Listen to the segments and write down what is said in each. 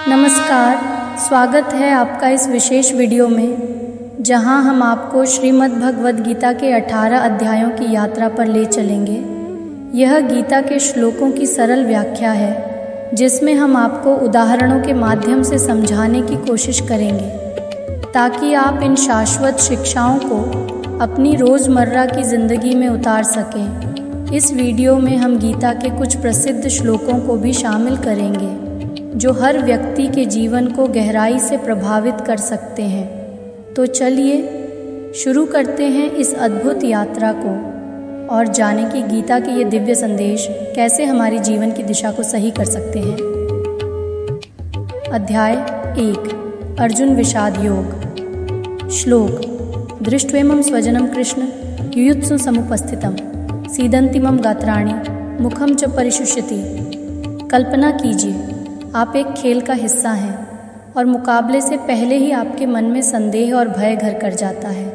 नमस्कार, स्वागत है आपका इस विशेष वीडियो में जहां हम आपको श्रीमद् भगवद गीता के 18 अध्यायों की यात्रा पर ले चलेंगे। यह गीता के श्लोकों की सरल व्याख्या है जिसमें हम आपको उदाहरणों के माध्यम से समझाने की कोशिश करेंगे ताकि आप इन शाश्वत शिक्षाओं को अपनी रोज़मर्रा की ज़िंदगी में उतार सकें। इस वीडियो में हम गीता के कुछ प्रसिद्ध श्लोकों को भी शामिल करेंगे जो हर व्यक्ति के जीवन को गहराई से प्रभावित कर सकते हैं। तो चलिए शुरू करते हैं इस अद्भुत यात्रा को और जाने कि गीता के ये दिव्य संदेश कैसे हमारी जीवन की दिशा को सही कर सकते हैं। अध्याय 1 अर्जुन विषाद योग। श्लोक। दृष्ट्वेमं स्वजनं कृष्ण युयुत्सु समुपस्थितं सीदन्तिमं गात्राणि मुखम च परिशुष्यति। कल्पना कीजिए आप एक खेल का हिस्सा हैं और मुकाबले से पहले ही आपके मन में संदेह और भय घर कर जाता है।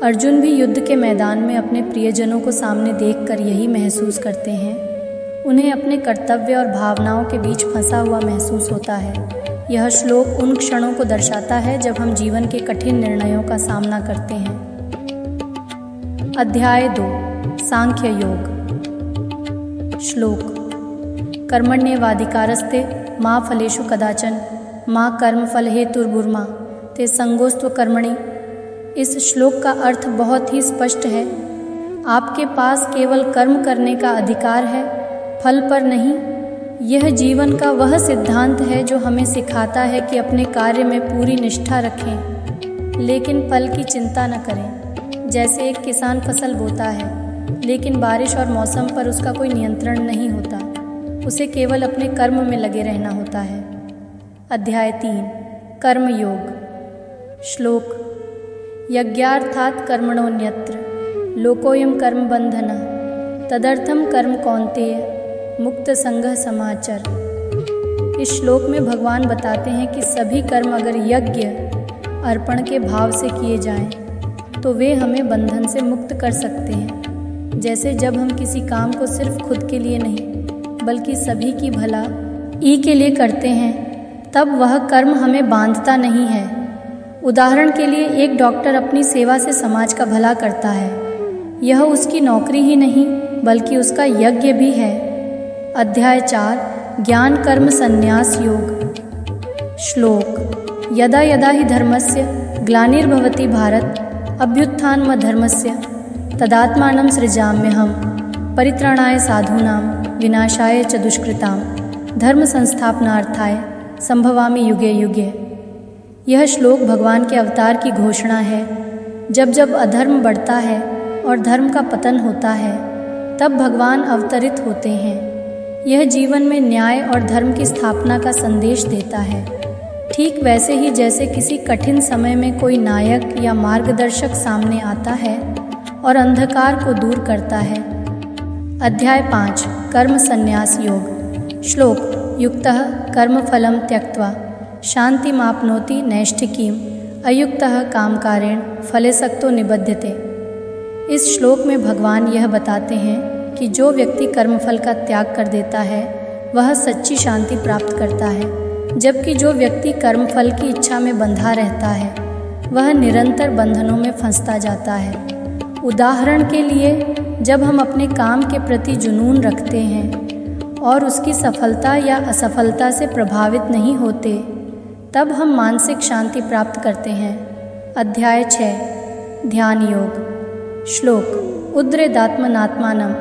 अर्जुन भी युद्ध के मैदान में अपने प्रियजनों को सामने देखकर यही महसूस करते हैं। उन्हें अपने कर्तव्य और भावनाओं के बीच फंसा हुआ महसूस होता है। यह श्लोक उन क्षणों को दर्शाता है जब हम जीवन के कठिन निर्णयों का सामना करते हैं। अध्याय 2 सांख्य योग। श्लोक। कर्मण्येवाधिकारस्ते माँ फलेषु कदाचन माँ कर्म फल हेतुर्भुर्मा ते संगोस्त्व कर्मणि। इस श्लोक का अर्थ बहुत ही स्पष्ट है। आपके पास केवल कर्म करने का अधिकार है, फल पर नहीं। यह जीवन का वह सिद्धांत है जो हमें सिखाता है कि अपने कार्य में पूरी निष्ठा रखें लेकिन फल की चिंता न करें। जैसे एक किसान फसल बोता है लेकिन बारिश और मौसम पर उसका कोई नियंत्रण नहीं होता, उसे केवल अपने कर्म में लगे रहना होता है। अध्याय 3 कर्म योग। श्लोक। यज्ञार्थात् कर्मणोऽन्यत्र लोकोऽयं कर्म बन्धनः तदर्थं कर्म कौन्तेय मुक्त संगः समाचर। इस श्लोक में भगवान बताते हैं कि सभी कर्म अगर यज्ञ अर्पण के भाव से किए जाएं तो वे हमें बंधन से मुक्त कर सकते हैं। जैसे जब हम किसी काम को सिर्फ खुद के लिए नहीं बल्कि सभी की भलाई के लिए करते हैं तब वह कर्म हमें बांधता नहीं है। उदाहरण के लिए एक डॉक्टर अपनी सेवा से समाज का भला करता है। यह उसकी नौकरी ही नहीं बल्कि उसका यज्ञ भी है। अध्याय 4 ज्ञान कर्म संन्यास योग। श्लोक। यदा यदा हि धर्मस्य ग्लानिर्भवति भारत अभ्युत्थानमधर्मस्य तदात्मानं सृजाम्यहम् परित्राणाय साधूनां विनाशाय च दुष्कृतां धर्म संस्थापनार्थाय संभवामि युगे युगे। यह श्लोक भगवान के अवतार की घोषणा है। जब जब अधर्म बढ़ता है और धर्म का पतन होता है तब भगवान अवतरित होते हैं। यह जीवन में न्याय और धर्म की स्थापना का संदेश देता है, ठीक वैसे ही जैसे किसी कठिन समय में कोई नायक या मार्गदर्शक सामने आता है और अंधकार को दूर करता है। अध्याय 5 कर्म संन्यास योग। श्लोक। युक्तः कर्मफलं त्यक्त्वा शान्तिमाप्नोति नैष्ठिकीम् अयुक्तः कामकारेण फले सक्तो निबध्यते। इस श्लोक में भगवान यह बताते हैं कि जो व्यक्ति कर्मफल का त्याग कर देता है वह सच्ची शांति प्राप्त करता है, जबकि जो व्यक्ति कर्मफल की इच्छा में बंधा रहता है वह निरंतर बंधनों में फंसता जाता है। उदाहरण के लिए जब हम अपने काम के प्रति जुनून रखते हैं और उसकी सफलता या असफलता से प्रभावित नहीं होते तब हम मानसिक शांति प्राप्त करते हैं। अध्याय 6 ध्यान योग। श्लोक। उद्रेदात्मनात्मानं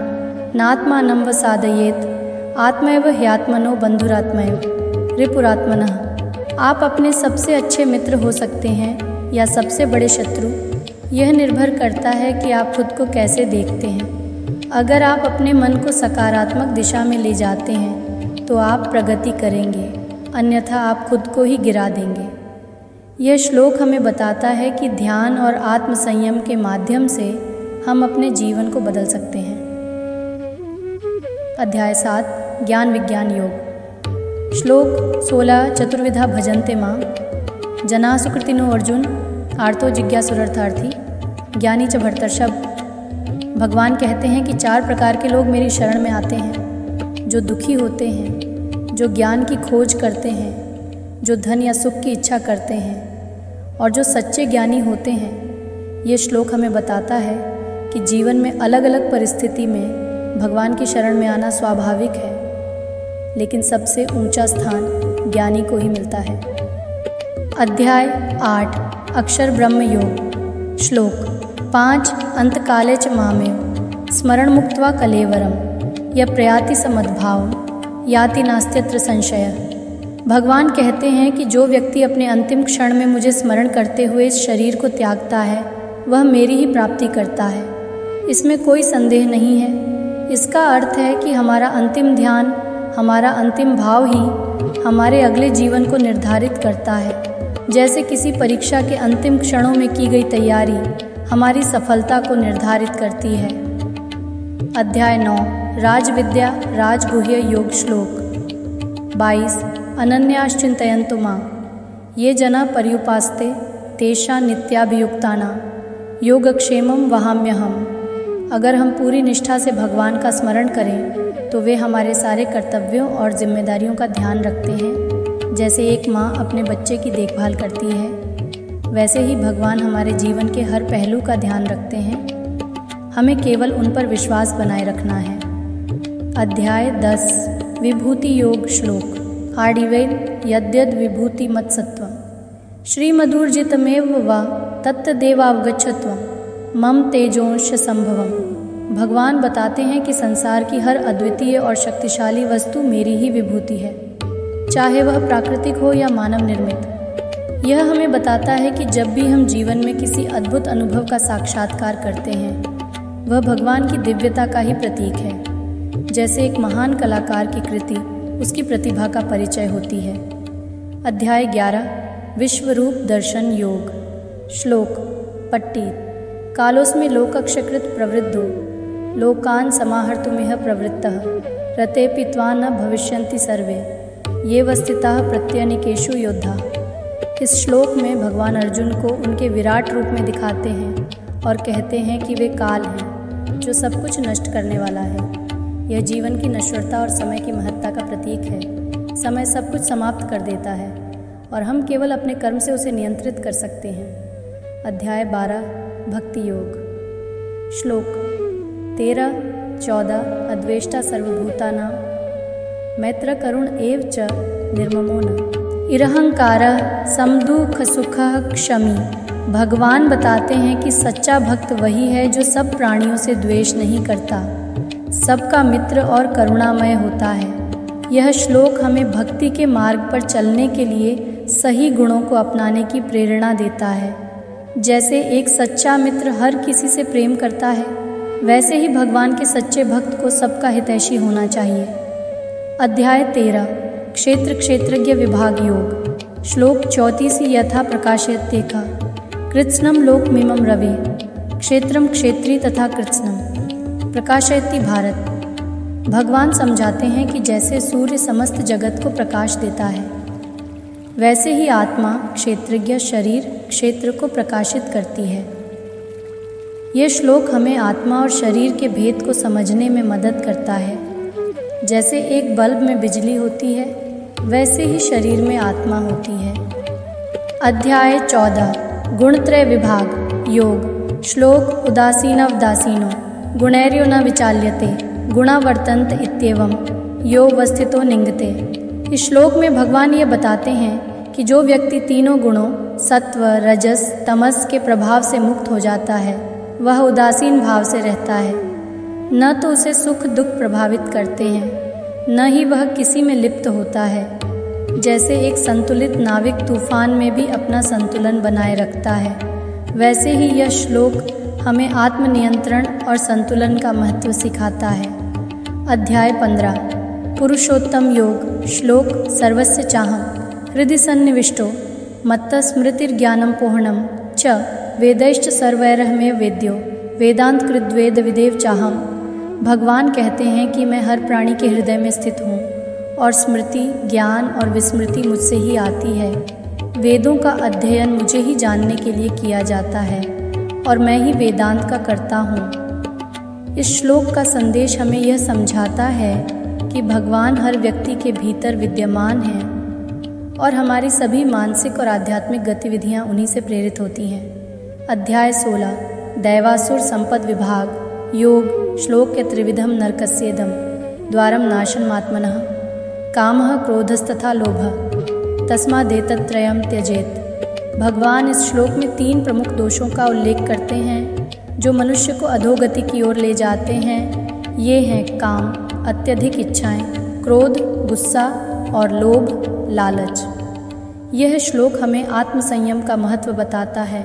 नात्मानं वसादयेत् आत्मैव ह्यात्मनो बन्धुरात्मैव रिपुरात्मनः। आप अपने सबसे अच्छे मित्र हो सकते हैं या सबसे बड़े शत्रु। यह निर्भर करता है कि आप खुद को कैसे देखते हैं। अगर आप अपने मन को सकारात्मक दिशा में ले जाते हैं तो आप प्रगति करेंगे, अन्यथा आप खुद को ही गिरा देंगे। यह श्लोक हमें बताता है कि ध्यान और आत्म संयम के माध्यम से हम अपने जीवन को बदल सकते हैं। अध्याय 7 ज्ञान विज्ञान योग। श्लोक। 16 चतुर्विधा भजन्ते मां जना सुकृतिनो अर्जुन आर्तो जिज्ञासुरर्थार्थी ज्ञानी च भर्तर्षभ। भगवान कहते हैं कि 4 प्रकार के लोग मेरी शरण में आते हैं, जो दुखी होते हैं, जो ज्ञान की खोज करते हैं, जो धन या सुख की इच्छा करते हैं और जो सच्चे ज्ञानी होते हैं। ये श्लोक हमें बताता है कि जीवन में अलग अलग परिस्थिति में भगवान की शरण में आना स्वाभाविक है, लेकिन सबसे ऊंचा स्थान ज्ञानी को ही मिलता है। अध्याय 8 अक्षर ब्रह्म योग। श्लोक 5 अंतकाले च मामेव स्मरण मुक्त्वा कलेवरम यह प्रयाति समद्भाव याति नास्त्यत्र संशय। भगवान कहते हैं कि जो व्यक्ति अपने अंतिम क्षण में मुझे स्मरण करते हुए इस शरीर को त्यागता है वह मेरी ही प्राप्ति करता है, इसमें कोई संदेह नहीं है। इसका अर्थ है कि हमारा अंतिम ध्यान, हमारा अंतिम भाव ही हमारे अगले जीवन को निर्धारित करता है। जैसे किसी परीक्षा के अंतिम क्षणों में की गई तैयारी हमारी सफलता को निर्धारित करती है। अध्याय 9 राजविद्या राजगुह्य योग। श्लोक 22 अनन्याश्चिन्तयन्तु मां ये जना पर्युपास्ते तेषां नित्याभियुक्तानां योगक्षेमं वहाम्यहम्। अगर हम पूरी निष्ठा से भगवान का स्मरण करें तो वे हमारे सारे कर्तव्यों और जिम्मेदारियों का ध्यान रखते हैं। जैसे एक माँ अपने बच्चे की देखभाल करती है, वैसे ही भगवान हमारे जीवन के हर पहलू का ध्यान रखते हैं। हमें केवल उन पर विश्वास बनाए रखना है। अध्याय 10 विभूति योग। श्लोक आडिवेल यद्यद् विभूति मत्सत्वम् श्रीमधुर्जितमेव वा तत्तदेवावगच्छत्वम् मम तेजोंश संभवम्। भगवान बताते हैं कि संसार की हर अद्वितीय और शक्तिशाली वस्तु मेरी ही विभूति है, चाहे वह प्राकृतिक हो या मानव निर्मित। यह हमें बताता है कि जब भी हम जीवन में किसी अद्भुत अनुभव का साक्षात्कार करते हैं वह भगवान की दिव्यता का ही प्रतीक है। जैसे एक महान कलाकार की कृति उसकी प्रतिभा का परिचय होती है। अध्याय 11 विश्वरूप दर्शन योग। श्लोक पट्टित कालोस्मि लोकक्षकृत प्रवृद्धो लोकान् समाहर्तुमिह प्रवृत्तः रतेऽपि त्वां न भविष्यन्ति सर्वे ये वस्थिताः प्रत्यनीकेषु योद्धा। इस श्लोक में भगवान अर्जुन को उनके विराट रूप में दिखाते हैं और कहते हैं कि वे काल हैं जो सब कुछ नष्ट करने वाला है। यह जीवन की नश्वरता और समय की महत्ता का प्रतीक है। समय सब कुछ समाप्त कर देता है और हम केवल अपने कर्म से उसे नियंत्रित कर सकते हैं। अध्याय 12 भक्ति योग। श्लोक 13-14 अद्वेष्टा सर्वभूतानां मैत्र करुण एव च निर्ममो न निरहंकारः समदुःख सुखः क्षमी। भगवान बताते हैं कि सच्चा भक्त वही है जो सब प्राणियों से द्वेष नहीं करता, सबका मित्र और करुणामय होता है। यह श्लोक हमें भक्ति के मार्ग पर चलने के लिए सही गुणों को अपनाने की प्रेरणा देता है। जैसे एक सच्चा मित्र हर किसी से प्रेम करता है, वैसे ही भगवान के सच्चे भक्त को सबका हितैषी होना चाहिए। अध्याय 13 क्षेत्र क्षेत्रज्ञ विभाग योग। श्लोक 34 यथा प्रकाशयत्येका कृत्स्नं लोकमिमं रवि क्षेत्रम क्षेत्री तथा कृत्स्नम प्रकाशयति भारत। भगवान समझाते हैं कि जैसे सूर्य समस्त जगत को प्रकाश देता है, वैसे ही आत्मा क्षेत्रज्ञ शरीर क्षेत्र को प्रकाशित करती है। ये श्लोक हमें आत्मा और शरीर के भेद को समझने में मदद करता है। जैसे एक बल्ब में बिजली होती है, वैसे ही शरीर में आत्मा होती है। अध्याय 14 गुणत्रय विभाग योग। श्लोक उदासीनवदासीनो गुणैर्यो न विचाल्यते गुणा वर्तन्त इत्येवं यो वस्थितो निंगते। इस श्लोक में भगवान ये बताते हैं कि जो व्यक्ति तीनों गुणों सत्व रजस तमस के प्रभाव से मुक्त हो जाता है वह उदासीन भाव से रहता है। न तो उसे सुख दुख प्रभावित करते हैं, न ही वह किसी में लिप्त होता है। जैसे एक संतुलित नाविक तूफान में भी अपना संतुलन बनाए रखता है, वैसे ही यह श्लोक हमें आत्मनियंत्रण और संतुलन का महत्व सिखाता है। अध्याय 15 पुरुषोत्तम योग। श्लोक सर्वस्य चाहं हृदि सन्निविष्टो मत्तः स्मृतिर्ज्ञानं पोहणं च वेदैश्च सर्वैरहमेव वेद्यो वेदांत कृद्वेद विदेव चाहम। भगवान कहते हैं कि मैं हर प्राणी के हृदय में स्थित हूँ और स्मृति ज्ञान और विस्मृति मुझसे ही आती है। वेदों का अध्ययन मुझे ही जानने के लिए किया जाता है और मैं ही वेदांत का कर्ता हूँ। इस श्लोक का संदेश हमें यह समझाता है कि भगवान हर व्यक्ति के भीतर विद्यमान हैं और हमारी सभी मानसिक और आध्यात्मिक गतिविधियाँ उन्हीं से प्रेरित होती हैं। अध्याय 16 दैवासुर संपद विभाग योग श्लोक के त्रिविधम नरकस्येदम द्वारम नाशनमात्मनः कामः क्रोधस्तथा लोभः तस्मादेतत्त्रयम् त्यजेत। भगवान इस श्लोक में 3 प्रमुख दोषों का उल्लेख करते हैं जो मनुष्य को अधोगति की ओर ले जाते हैं। ये हैं काम, अत्यधिक इच्छाएं, क्रोध, गुस्सा और लोभ, लालच। यह श्लोक हमें आत्मसंयम का महत्व बताता है।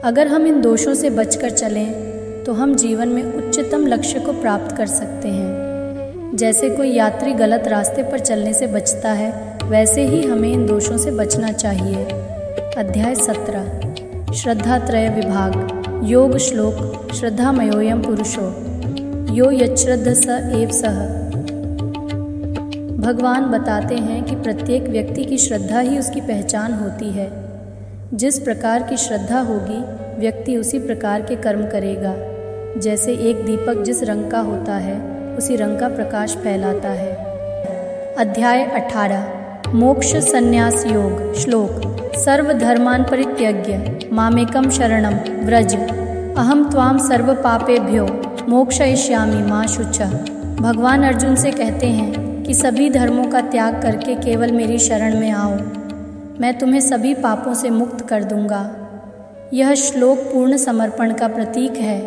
अगर हम इन दोषों से बचकर चलें तो हम जीवन में उच्चतम लक्ष्य को प्राप्त कर सकते हैं। जैसे कोई यात्री गलत रास्ते पर चलने से बचता है, वैसे ही हमें इन दोषों से बचना चाहिए। अध्याय 17 श्रद्धात्रय विभाग योग श्लोक श्रद्धामयोऽयं पुरुषो यो यच्छ्रद्ध स एव सः। भगवान बताते हैं कि प्रत्येक व्यक्ति की श्रद्धा ही उसकी पहचान होती है। जिस प्रकार की श्रद्धा होगी, व्यक्ति उसी प्रकार के कर्म करेगा। जैसे एक दीपक जिस रंग का होता है, उसी रंग का प्रकाश फैलाता है। अध्याय 18 मोक्ष संन्यास योग श्लोक सर्वधर्मान् परित्यज्य मामेकं शरणं व्रज अहम त्वां सर्व पापेभ्यो मोक्षयिष्यामि मा शुचः। भगवान अर्जुन से कहते हैं कि सभी धर्मों का त्याग करके केवल मेरी शरण में आओ, मैं तुम्हें सभी पापों से मुक्त कर दूंगा। यह श्लोक पूर्ण समर्पण का प्रतीक है।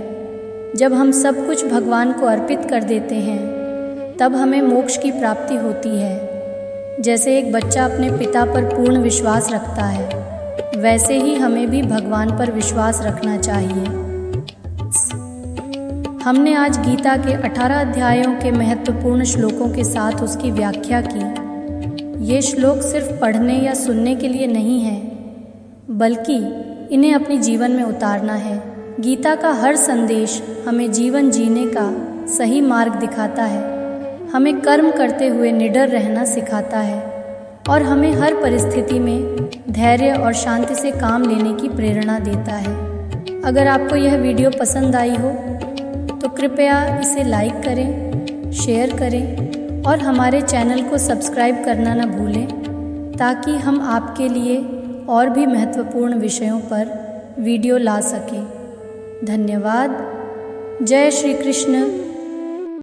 जब हम सब कुछ भगवान को अर्पित कर देते हैं, तब हमें मोक्ष की प्राप्ति होती है। जैसे एक बच्चा अपने पिता पर पूर्ण विश्वास रखता है, वैसे ही हमें भी भगवान पर विश्वास रखना चाहिए। हमने आज गीता के 18 अध्यायों के महत्वपूर्ण श्लोकों के साथ उसकी व्याख्या की। ये श्लोक सिर्फ पढ़ने या सुनने के लिए नहीं है, बल्कि इन्हें अपने जीवन में उतारना है। गीता का हर संदेश हमें जीवन जीने का सही मार्ग दिखाता है, हमें कर्म करते हुए निडर रहना सिखाता है और हमें हर परिस्थिति में धैर्य और शांति से काम लेने की प्रेरणा देता है। अगर आपको यह वीडियो पसंद आई हो तो कृपया इसे लाइक करें, शेयर करें और हमारे चैनल को सब्सक्राइब करना न भूलें, ताकि हम आपके लिए और भी महत्वपूर्ण विषयों पर वीडियो ला सकें। धन्यवाद। जय श्री कृष्ण।